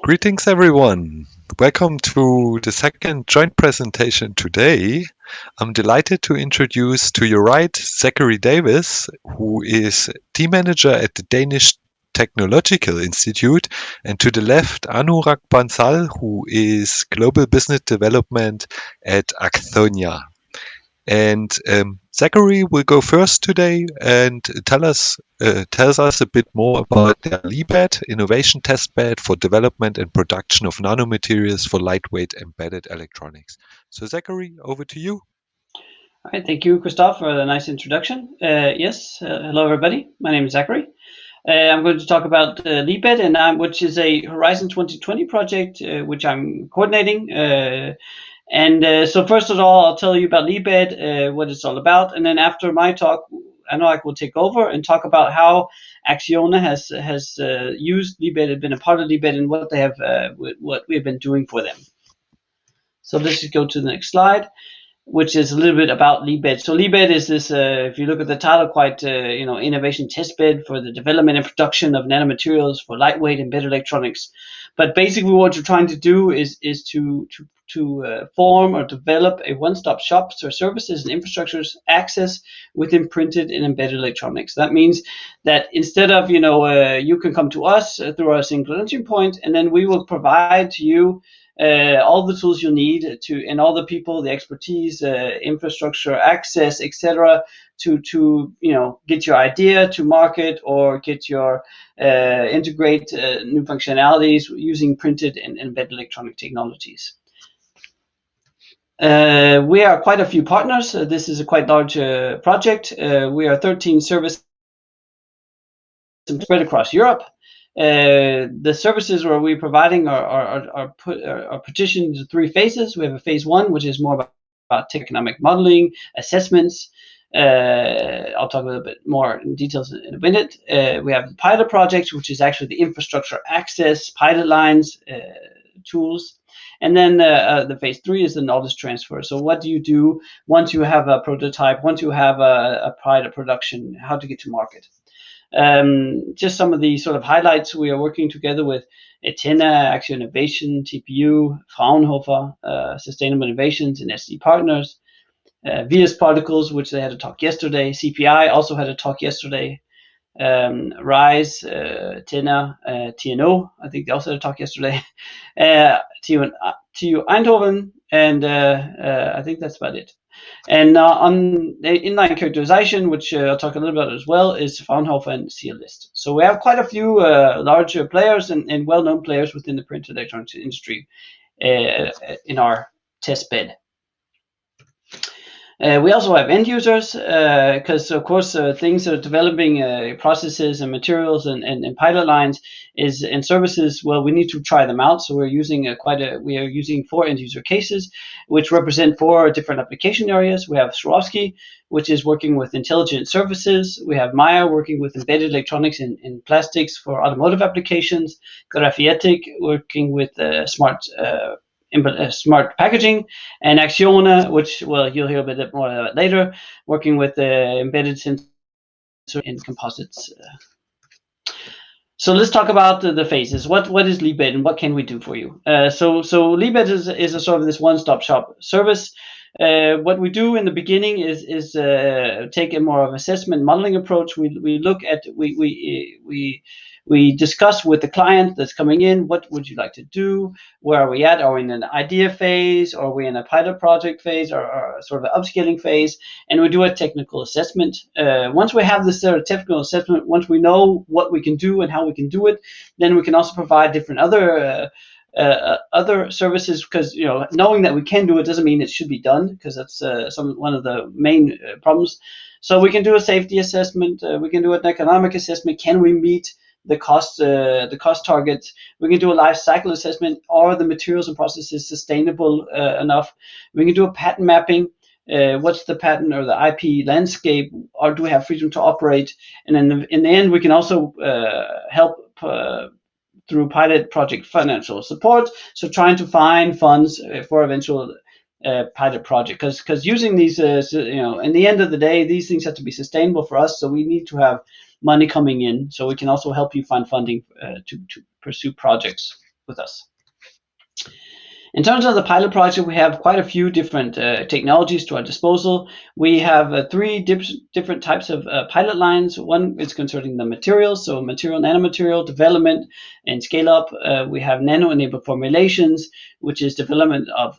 Greetings, everyone. Welcome to the second joint presentation today. I'm delighted to introduce to your right Zachary Davis, who is team manager at the Danish Technological Institute, and to the left, Anurag Bansal, who is global business development at Acciona. And Zachary will go first today and tells us a bit more about their LEBED, innovation testbed for development and production of nanomaterials for lightweight embedded electronics. So Zachary, over to you. All right, thank you, Christoph, for the nice introduction. Hello everybody. My name is Zachary. I'm going to talk about LEBED, which is a Horizon 2020 project, which I'm coordinating. So first of all, I'll tell you about LEBED, what it's all about, and then after my talk, Anurag will take over and talk about how Acciona has used LEBED, and been a part of LEBED, and what they have, what we have been doing for them. So let's just go to the next slide, which is a little bit about LEBED. So LEBED is this, if you look at the title, quite innovation testbed for the development and production of nanomaterials for lightweight embedded electronics. But basically, what you're trying to do is to form or develop a one-stop shop for services and infrastructures access within printed and embedded electronics. That means that instead of you can come to us through a single entry point, and then we will provide to you all the tools you need to, and all the people, the expertise, infrastructure, access, etc., to get your idea to market, or get your integrate new functionalities using printed and embedded electronic technologies. We are quite a few partners. This is a quite large project. We are 13 services spread across Europe. The services where we're providing are partitioned into three phases. We have a phase one, which is more about economic modeling, assessments. I'll talk a little bit more in details in a minute. We have the pilot project, which is actually the infrastructure access, pilot lines, tools. And then the phase three is the knowledge transfer. So what do you do once you have a prototype, once you have a pilot production, how to get to market? Just some of the sort of highlights: we are working together with Acciona, Acciona Innovation, TPU, Fraunhofer, Sustainable Innovations, and SC Partners. VS Particles, which they had a talk yesterday. CPI also had a talk yesterday. RISE, TENA, TNO, I think they also had a talk yesterday. TU Eindhoven, and I think that's about it. And on the inline characterization, which I'll talk a little bit about as well, is Fraunhofer and CList. So we have quite a few larger players and well-known players within the printed electronics industry in our test bed. We also have end users, because of course things are developing, processes and materials and pilot lines and services. Well, we need to try them out, so we're using we are using 4 end user cases, which represent 4 different application areas. We have Swarovski, which is working with intelligent services. We have Maya, working with embedded electronics and plastics for automotive applications. Graphiatic, working with smart packaging, and Acciona, which, well, you'll hear a bit more about later, working with embedded sensor and composites. So let's talk about the phases. What is LEBED and what can we do for you? So LEBED is a sort of this one-stop shop service. What we do in the beginning is take a more of assessment modeling approach. We look at we discuss with the client that's coming in, what would you like to do? Where are we at? Are we in an idea phase? Or are we in a pilot project phase, or sort of an upscaling phase? And we do a technical assessment. Once we have this technical assessment, once we know what we can do and how we can do it, then we can also provide different other services, because knowing that we can do it doesn't mean it should be done, because that's one of the main problems. So we can do a safety assessment. We can do an economic assessment. Can we meet the cost targets? We can do a life cycle assessment. Are the materials and processes sustainable enough? We can do a patent mapping. What's the patent or the IP landscape, or do we have freedom to operate? And then in the end, we can also help through pilot project financial support. So trying to find funds for eventual pilot project, because using these, in the end of the day, these things have to be sustainable for us. So we need to have money coming in, so we can also help you find funding to pursue projects. with us. In terms of the pilot project, we have quite a few different technologies to our disposal. We have three different types of pilot lines. One is concerning the materials, so nanomaterial development and scale up. We have nano-enabled formulations, which is development of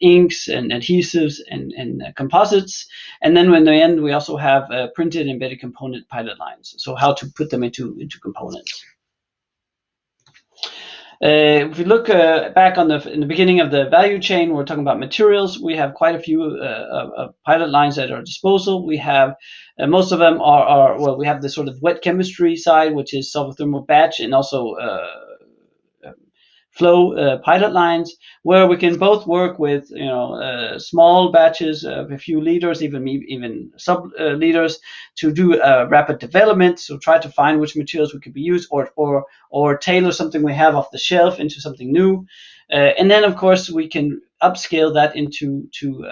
inks and adhesives and composites. And then in the end, we also have printed embedded component pilot lines, so how to put them into components. If we look back in the beginning of the value chain, we're talking about materials. We have quite a few pilot lines at our disposal. We have most of them are well, we have the sort of wet chemistry side, which is solvothermal batch, and also flow pilot lines, where we can both work with small batches of a few liters, even sub liters, to do rapid development. So try to find which materials we could be used, or tailor something we have off the shelf into something new. And then of course we can upscale that into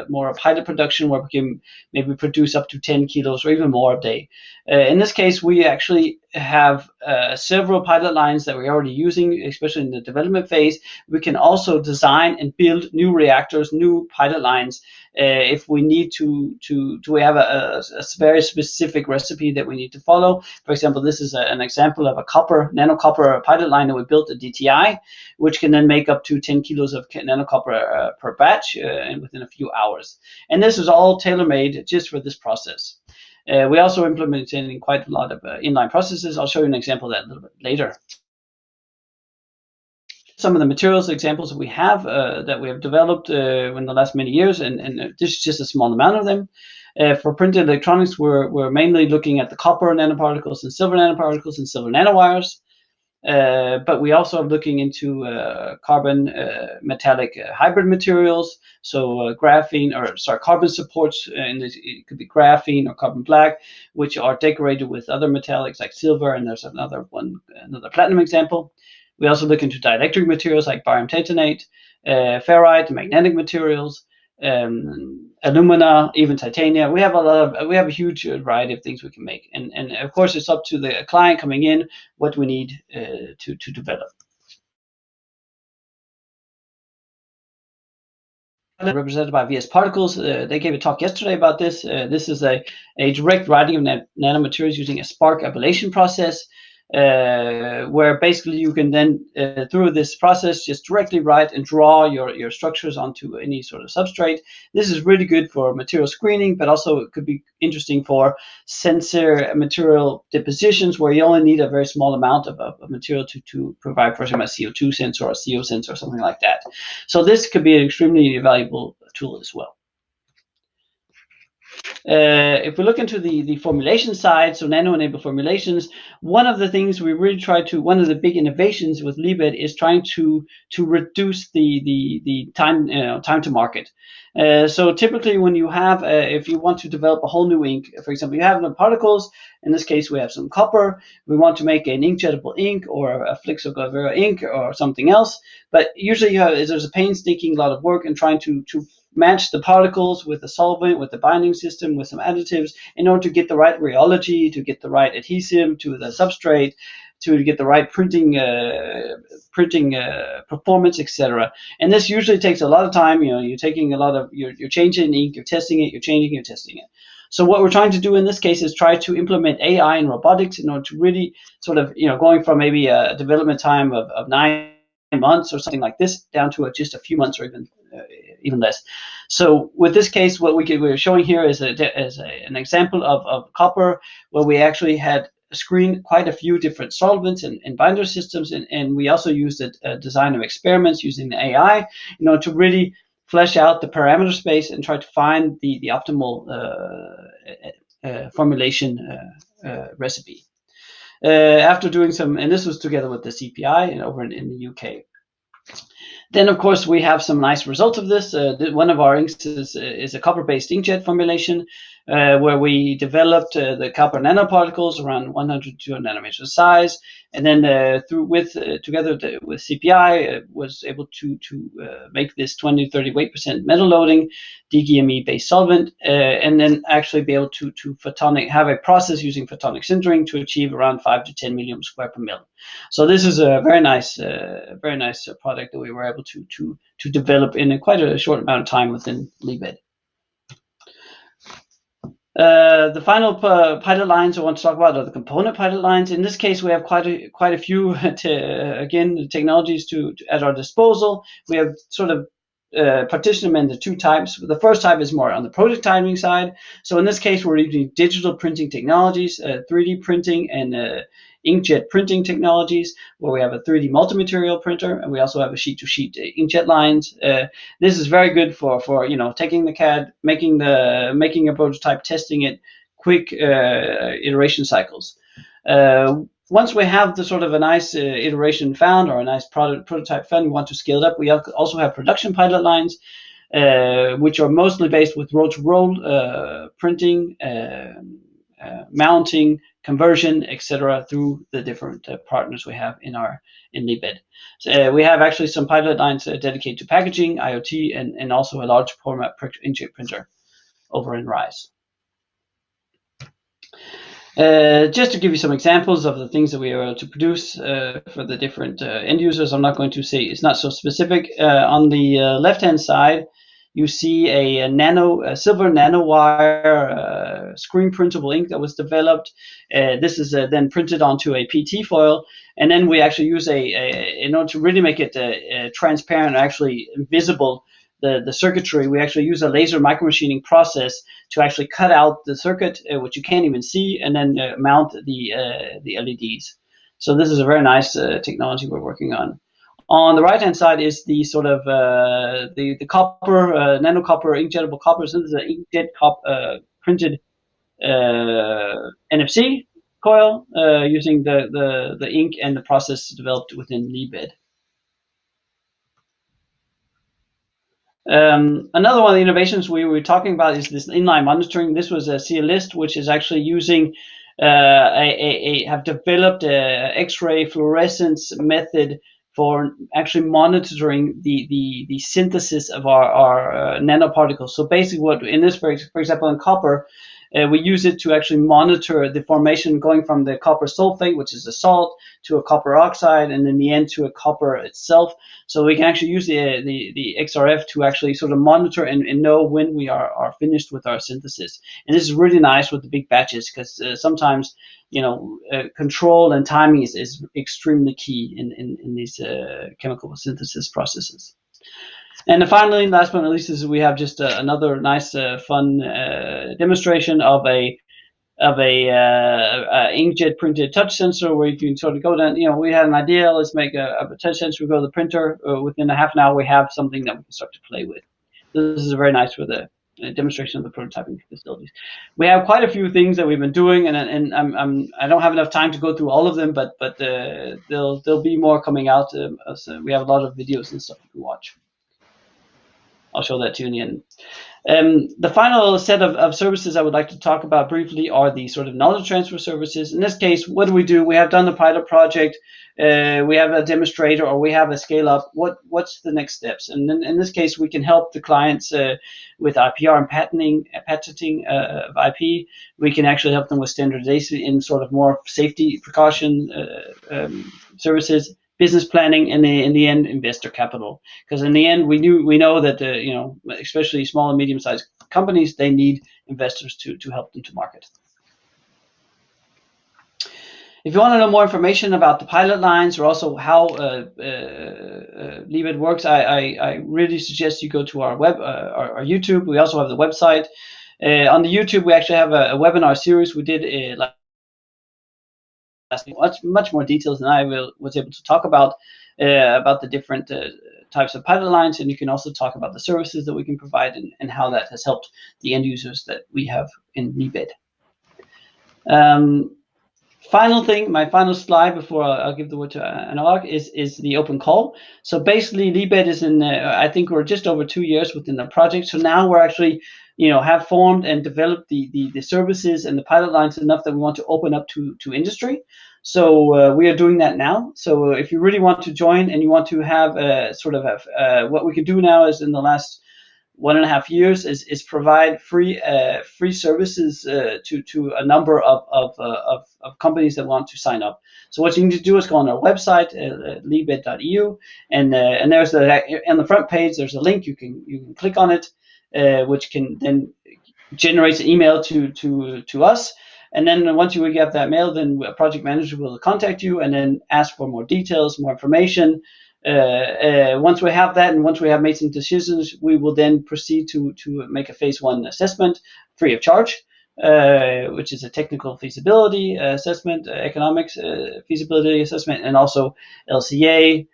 more pilot production, where we can maybe produce up to 10 kilos or even more a day. In this case, we actually have several pilot lines that we're already using, especially in the development phase. We can also design and build new reactors, new pilot lines, if we need to we have a very specific recipe that we need to follow. For example, this is an example of a nano copper pilot line that we built at DTI, which can then make up to 10 kilos of nano copper per batch and within a few hours. And this is all tailor-made just for this process. We also implemented in quite a lot of inline processes. I'll show you an example of that a little bit later. Some of the materials examples that we have developed in the last many years, and this is just a small amount of them. For printed electronics, we're mainly looking at the copper nanoparticles and silver nanowires. But we also are looking into carbon metallic hybrid materials, so carbon supports, and it could be graphene or carbon black, which are decorated with other metallics like silver, and there's another platinum example. We also look into dielectric materials like barium titanate, ferrite, magnetic materials, alumina, even titania. We have a huge variety of things we can make, and of course it's up to the client coming in what we need to develop. Represented by VS Particles. They gave a talk yesterday about this. This is a direct writing of nanomaterials using a spark ablation process, where basically you can then through this process just directly write and draw your structures onto any sort of substrate. This is really good for material screening, but also it could be interesting for sensor material depositions, where you only need a very small amount of material to provide, for example, a CO2 sensor or a CO sensor or something like that. So this could be an extremely valuable tool as well. If we look into the formulation side, so nano-enabled formulations, one of the things we really one of the big innovations with Libet is trying to reduce the time to market. So typically when you have, if you want to develop a whole new ink, for example, you have the particles, in this case we have some copper, we want to make an inkjettable ink or a Flixogravura ink or something else, but usually there's a painstaking lot of work in trying to match the particles with the solvent, with the binding system, with some additives, in order to get the right rheology, to get the right adhesive to the substrate, to get the right printing performance, etc. And this usually takes a lot of time. You're taking you're changing ink, you're testing it, you're changing, you're testing it. So what we're trying to do in this case is try to implement AI and robotics in order to really sort of, going from maybe a development time of 9 months or something like this down to just a few months or even less. So with this case, what we're showing here is an example of copper, where we actually had screened quite a few different solvents and binder systems, and we also used a design of experiments using the AI, to really flesh out the parameter space and try to find the optimal formulation recipe. After doing some, and this was together with the CPI and over in the UK. Then, of course, we have some nice results of this. One of our inks is a copper-based inkjet formulation, where we developed the copper nanoparticles around 100 to 200 nanometers size, and then together with CPI was able to make this 20-30% metal loading DGME based solvent, and then actually be able to have a process using photonic sintering to achieve around 5 to 10 million square per mil. So this is a very nice product that we were able to develop in quite a short amount of time within LeBed. The final pilot lines I want to talk about are the component pilot lines. In this case, we have quite a few technologies at our disposal. We have sort of partitioned them into two types. The first type is more on the prototyping side. So in this case, we're using digital printing technologies, 3D printing and inkjet printing technologies, where we have a 3D multi-material printer, and we also have a sheet-to-sheet inkjet lines. This is very good for taking the CAD, making a prototype, testing it, quick iteration cycles. Once we have the sort of a nice iteration found or a nice prototype found, we want to scale it up. We also have production pilot lines, which are mostly based with roll-to-roll printing, mounting, conversion, etc., through the different partners we have in LeBed. So, we have actually some pilot lines dedicated to packaging, IoT, and also a large format inkjet printer over in RISE. Just to give you some examples of the things that we are able to produce for the different end users, I'm not going to say it's not so specific. On the left-hand side, you see a silver nanowire screen printable ink that was developed. This is then printed onto a PT foil, and then we actually use in order to really make it transparent, actually visible, the circuitry, we actually use a laser micromachining process to actually cut out the circuit, which you can't even see, and then mount the LEDs. So this is a very nice technology we're working on. On the right-hand side is the sort of the copper, nano copper, inkjetable copper. So this is an inkjet printed NFC coil using the ink and the process developed within LeBed. Another one of the innovations we were talking about is this inline monitoring. This was a CList, which is actually using have developed a X-ray fluorescence method for actually monitoring the synthesis of our nanoparticles. So basically, what in this, for example, in copper, we use it to actually monitor the formation going from the copper sulfate, which is a salt, to a copper oxide, and in the end to a copper itself. So we can actually use the XRF to actually sort of monitor and know when we are finished with our synthesis. And this is really nice with the big batches, because sometimes control and timing is extremely key in these chemical synthesis processes. And finally, last but not least, is we have just another nice, fun demonstration of a inkjet printed touch sensor, where you can sort of go down. We had an idea. Let's make a touch sensor. We go to the printer. Within a half an hour, we have something that we can start to play with. This is very nice for the demonstration of the prototyping facilities. We have quite a few things that we've been doing, and I don't have enough time to go through all of them, but there'll be more coming out. So we have a lot of videos and stuff you can watch. I'll show that to you in the end. The final set of services I would like to talk about briefly are the sort of knowledge transfer services. In this case, what do? We have done the pilot project, we have a demonstrator, or we have a scale up. What's the next steps? And then in this case, we can help the clients with IPR and patenting of IP. We can actually help them with standardization in sort of more safety precaution services, business planning, and in the end, investor capital. Because in the end, we know that especially small and medium-sized companies, they need investors to help them to market. If you want to know more information about the pilot lines, or also how LeBed works, I really suggest you go to our web, our YouTube. We also have the website. On the YouTube, we actually have a webinar series we did much more details than I was able to talk about the different types of pilot lines, and you can also talk about the services that we can provide and how that has helped the end users that we have in LeBed. Final thing, my final slide before I'll give the word to Anurag is the open call. So basically, LeBed is in, I think we're just over 2 years within the project. So now we're actually have formed and developed the services and the pilot lines enough that we want to open up to industry. So we are doing that now. So if you really want to join and you want to have what we can do now is in the last 1.5 years is provide free services to a number of companies that want to sign up. So what you need to do is go on our website, leabit.eu, and there's on the front page there's a link. You can click on it, which can then generate an email to us. And then once you get that mail, then a project manager will contact you and then ask for more details, more information. Once we have that, and once we have made some decisions, we will then proceed to make a phase 1 assessment free of charge, which is a technical feasibility assessment, economics feasibility assessment, and also LCA,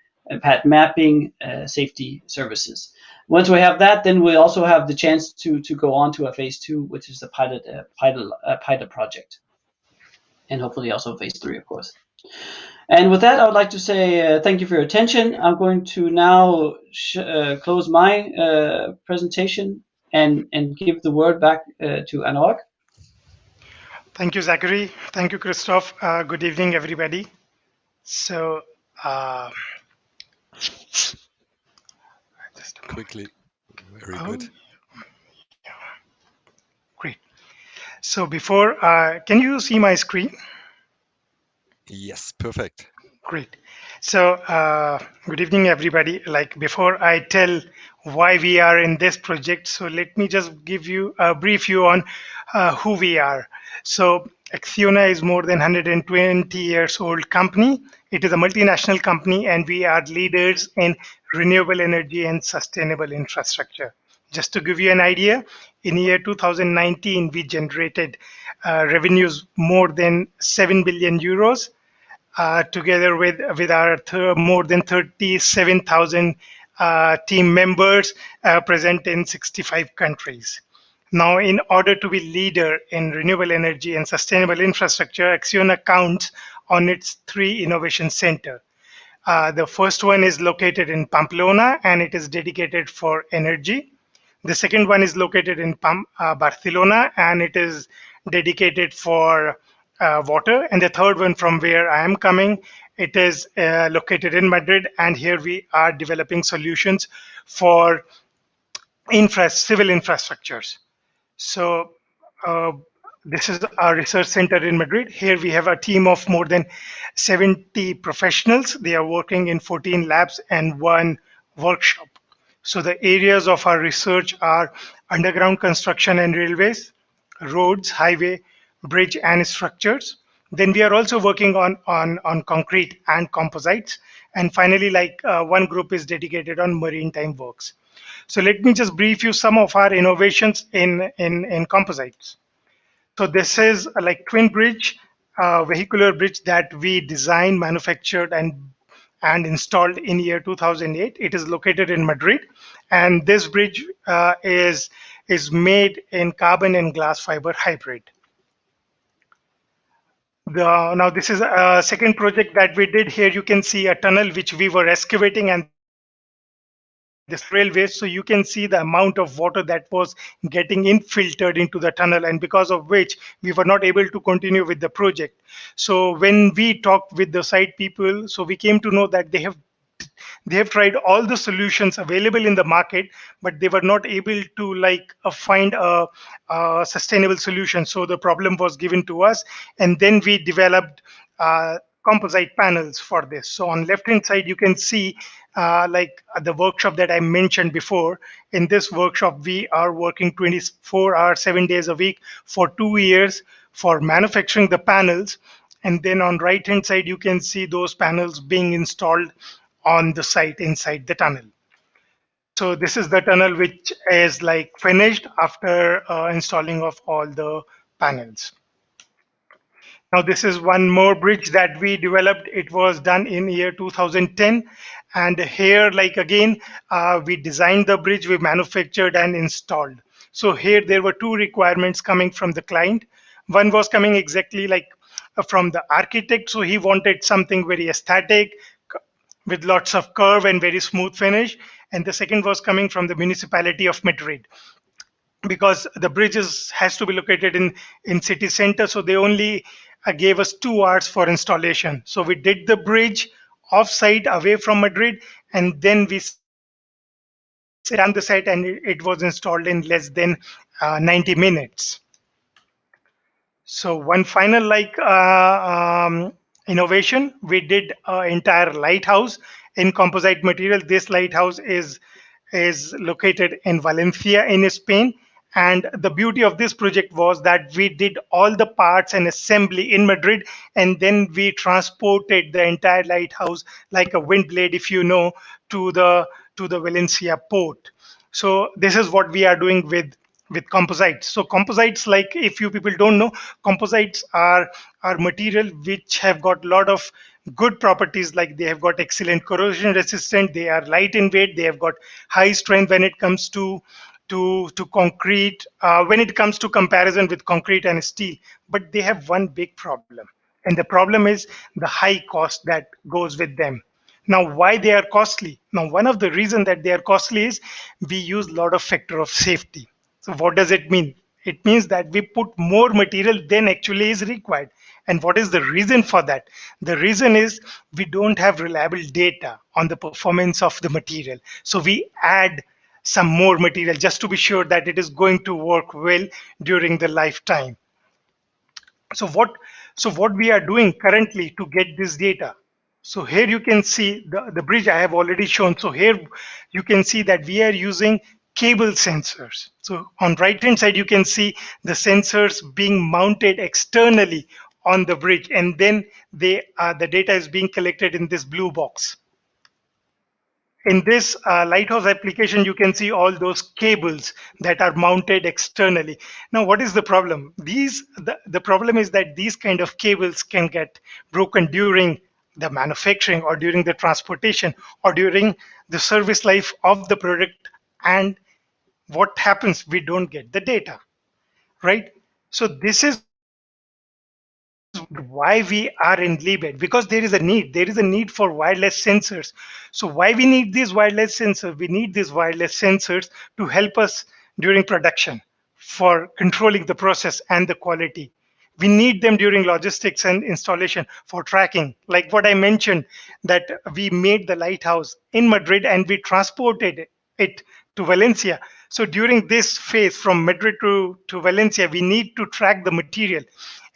patent mapping, safety services. Once we have that, then we also have the chance to go on to a phase 2, which is the pilot project, and hopefully also phase 3, of course. And with that, I would like to say thank you for your attention. I'm going to now close my presentation and give the word back to Anurag. Thank you, Zachary. Thank you, Christoph. Good evening, everybody. So, Quickly. Very good. Great. So before, can you see my screen? Yes, perfect. Great. So good evening, everybody. Like before I tell why we are in this project, so let me just give you a brief view on who we are. So Acciona is more than 120 years old company. It is a multinational company, and we are leaders in renewable energy and sustainable infrastructure. Just to give you an idea, in year 2019, we generated revenues more than 7 billion euros, together with our more than 37,000 team members present in 65 countries. Now, in order to be leader in renewable energy and sustainable infrastructure, Acciona counts on its 3 innovation center. The first one is located in Pamplona, and it is dedicated for energy. The second one is located in Barcelona, and it is dedicated for water. And the third one, from where I am coming, it is located in Madrid, and here we are developing solutions for civil infrastructures. So this is our research center in Madrid. Here we have a team of more than 70 professionals. They are working in 14 labs and 1 workshop. So the areas of our research are underground construction and railways, roads, highway, bridge and structures. Then we are also working on concrete and composites. And finally, one group is dedicated on maritime works. So let me just brief you some of our innovations in composites. So this is like twin bridge, vehicular bridge that we designed, manufactured, and installed in year 2008. It is located in Madrid, and this bridge is made in carbon and glass fiber hybrid. Now this is a second project that we did. Here you can see a tunnel which we were excavating, and this railway, so you can see the amount of water that was getting infiltrated into the tunnel, and because of which we were not able to continue with the project. So when we talked with the site people, so we came to know that they have tried all the solutions available in the market, but they were not able to find a sustainable solution. So the problem was given to us, and then we developed composite panels for this. So on left hand side you can see the workshop that I mentioned before. In this workshop we are working 24 hours 7 days a week for 2 years for manufacturing the panels. And then on right hand side you can see those panels being installed on the site inside the tunnel. So this is the tunnel which is finished after installing of all the panels. Now this is one more bridge that we developed. It was done in year 2010, and here again we designed the bridge, we manufactured and installed. So here there were 2 requirements coming from the client. One was coming exactly from the architect, so he wanted something very aesthetic with lots of curve and very smooth finish. And the second was coming from the municipality of Madrid. because the bridges has to be located in city center, so they only gave us 2 hours for installation. So we did the bridge off-site away from Madrid, and then we set up the site, and it was installed in less than 90 minutes. So one final innovation, we did an entire lighthouse in composite material. This lighthouse is located in Valencia in Spain. And the beauty of this project was that we did all the parts and assembly in Madrid, and then we transported the entire lighthouse like a wind blade, if you know, to the Valencia port. So this is what we are doing with composites. So composites, like if you people don't know, composites are material which have got a lot of good properties, like they have got excellent corrosion resistant, they are light in weight, they have got high strength when it comes to concrete, when it comes to comparison with concrete and steel. But they have one big problem, and the problem is the high cost that goes with them. Now, why they are costly? Now, one of the reasons that they are costly is we use a lot of factor of safety. So what does it mean? It means that we put more material than actually is required. And what is the reason for that? The reason is we don't have reliable data on the performance of the material. So we add some more material just to be sure that it is going to work well during the lifetime. So what we are doing currently to get this data? So here you can see the bridge I have already shown. So here you can see that we are using cable sensors. So on right hand side you can see the sensors being mounted externally on the bridge, and then the data is being collected in this blue box. In this lighthouse application, you can see all those cables that are mounted externally. Now, what is the problem? The problem is that these kind of cables can get broken during the manufacturing, or during the transportation, or during the service life of the product. And what happens? We don't get the data, right? So this is why we are in Libet, because there is a need for wireless sensors. So why we need these wireless sensors? We need these wireless sensors to help us during production, for controlling the process and the quality. We need them during logistics and installation for tracking, like what I mentioned, that we made the lighthouse in Madrid and we transported it to Valencia. So during this phase from Madrid to Valencia, we need to track the material.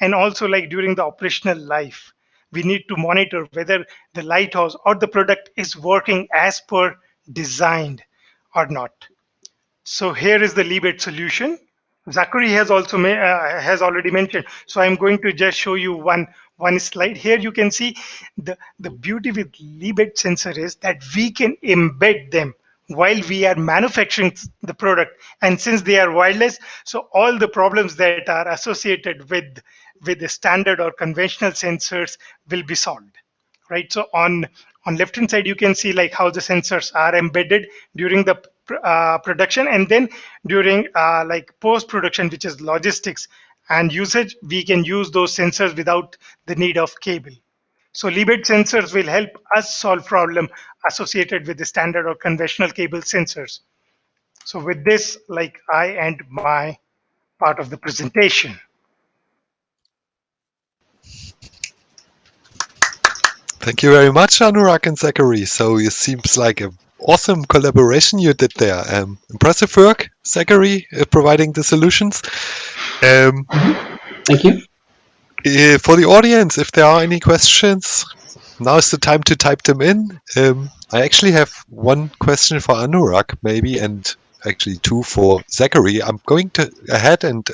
And also, like during the operational life, we need to monitor whether the lighthouse or the product is working as per designed or not. So here is the Libet solution. Zachary has also has already mentioned. So I'm going to just show you one slide. Here you can see the beauty with Libet sensor is that we can embed them while we are manufacturing the product. And since they are wireless, so all the problems that are associated with the standard or conventional sensors will be solved, right? So on left hand side you can see like how the sensors are embedded during the production, and then during like post production, which is logistics and usage, we can use those sensors without the need of cable. So Libet sensors will help us solve problem associated with the standard or conventional cable sensors. So with this, like, I end my part of the presentation. Thank you very much, Anurag and Zachary. So it seems like an awesome collaboration you did there. Impressive work, Zachary, providing the solutions. Thank you. For the audience, if there are any questions, now is the time to type them in. I actually have one question for Anurag, maybe, and actually two for Zachary. I'm going to ahead and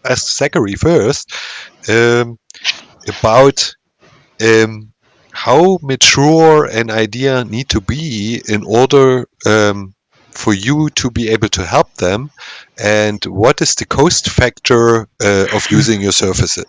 ask Zachary first about how mature an idea need to be in order for you to be able to help them, and what is the cost factor of using your services?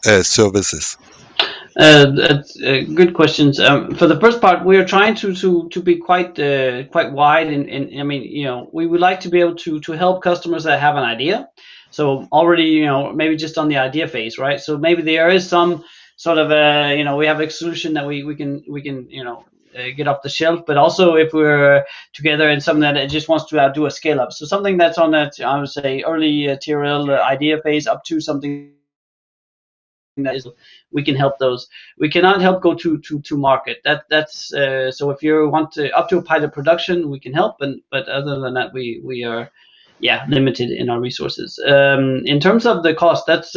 That's good questions. For the first part, we are trying to be quite wide, and I mean, we would like to be able to help customers that have an idea. So already, maybe just on the idea phase, right? So maybe there is some sort of we have a solution that we can get off the shelf, but also if we're together in something that just wants to do a scale up. So something that's on that, I would say, early TRL idea phase up to something that is we can help those. We cannot help go to market. That's so if you want to up to a pilot production, we can help, but other than that, we are limited in our resources. In terms of the cost, that's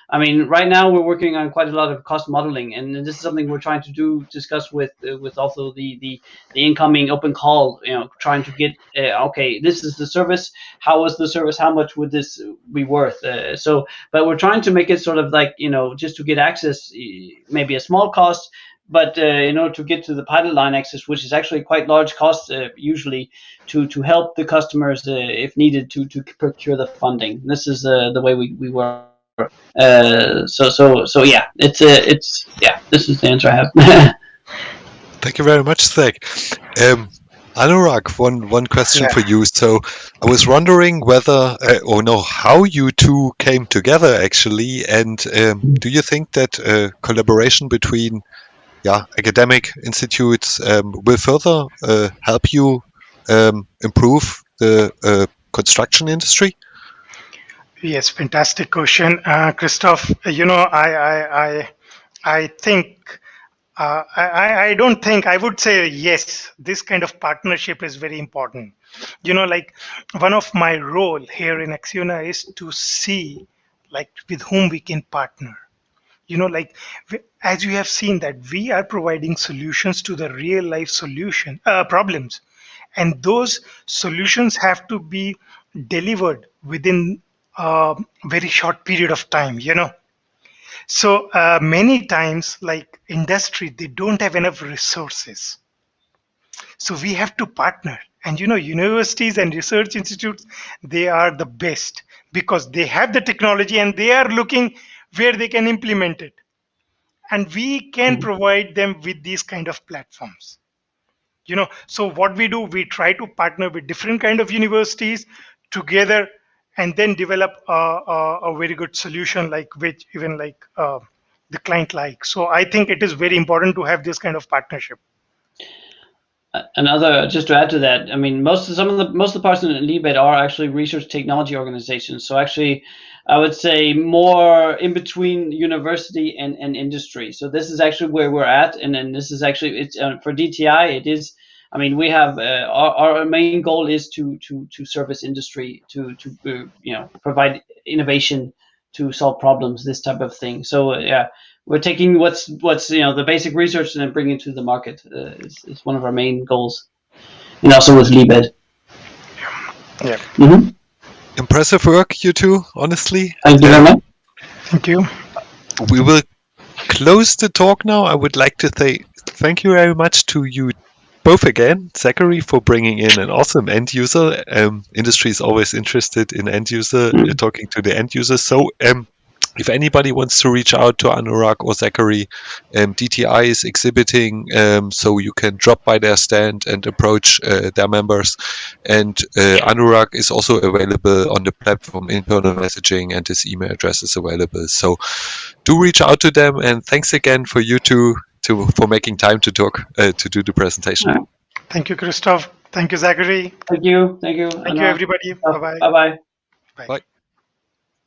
I mean, right now we're working on quite a lot of cost modeling, and this is something we're trying to discuss with also the incoming open call. You know, trying to get okay, this is the service. How is the service? How much would this be worth? But we're trying to make it sort of like, you know, just to get access, maybe a small cost, but in order to get to the pilot line access, which is actually quite large cost usually, to help the customers if needed to procure the funding. This is the way we work. So yeah, it's this is the answer I have. Thank you very much, Zach. Anurag, one question Yeah. for you. So I was wondering whether, or no, how you two came together actually, and do you think that collaboration between academic institutes will further help you improve the construction industry? Yes, fantastic question, Christoph. You know, I think I don't think I would say yes. This kind of partnership is very important. You know, like one of my role here in Acciona is to see like with whom we can partner. You know, like as you have seen that we are providing solutions to the real life solution problems, and those solutions have to be delivered within a very short period of time. You know, so many times, like industry, they don't have enough resources. So we have to partner. And you know, universities and research institutes, they are the best because they have the technology and they are looking where they can implement it. And we can provide them with these kind of platforms. You know, so what we do, we try to partner with different kind of universities together and then develop a very good solution like which even like the client like. So I think it is very important to have this kind of partnership. Another, just to add to that, I mean, most of the parts in LeBed are actually research technology organizations. So actually, I would say more in between university and industry. So this is actually where we're at, and then this is actually it's for DTI. It is. I mean, we have our main goal is to service industry, to provide innovation to solve problems, this type of thing. So we're taking what's the basic research and then bringing it to the market is one of our main goals, and also with LeBed. Yeah. Mm-hmm. Impressive work, you two, honestly. Thank you very much. Thank you. We will close the talk now. I would like to say thank you very much to you both again, Zachary, for bringing in an awesome end user. Industry is always interested in end user, talking to the end user. So if anybody wants to reach out to Anurag or Zachary, DTI is exhibiting, so you can drop by their stand and approach their members. And Anurag is also available on the platform, internal messaging, and his email address is available. So do reach out to them. And thanks again for you two for making time to talk, to do the presentation. Right. Thank you, Christoph. Thank you, Zachary. Thank you. Thank you, everybody. Bye-bye. Bye-bye. Bye. Bye.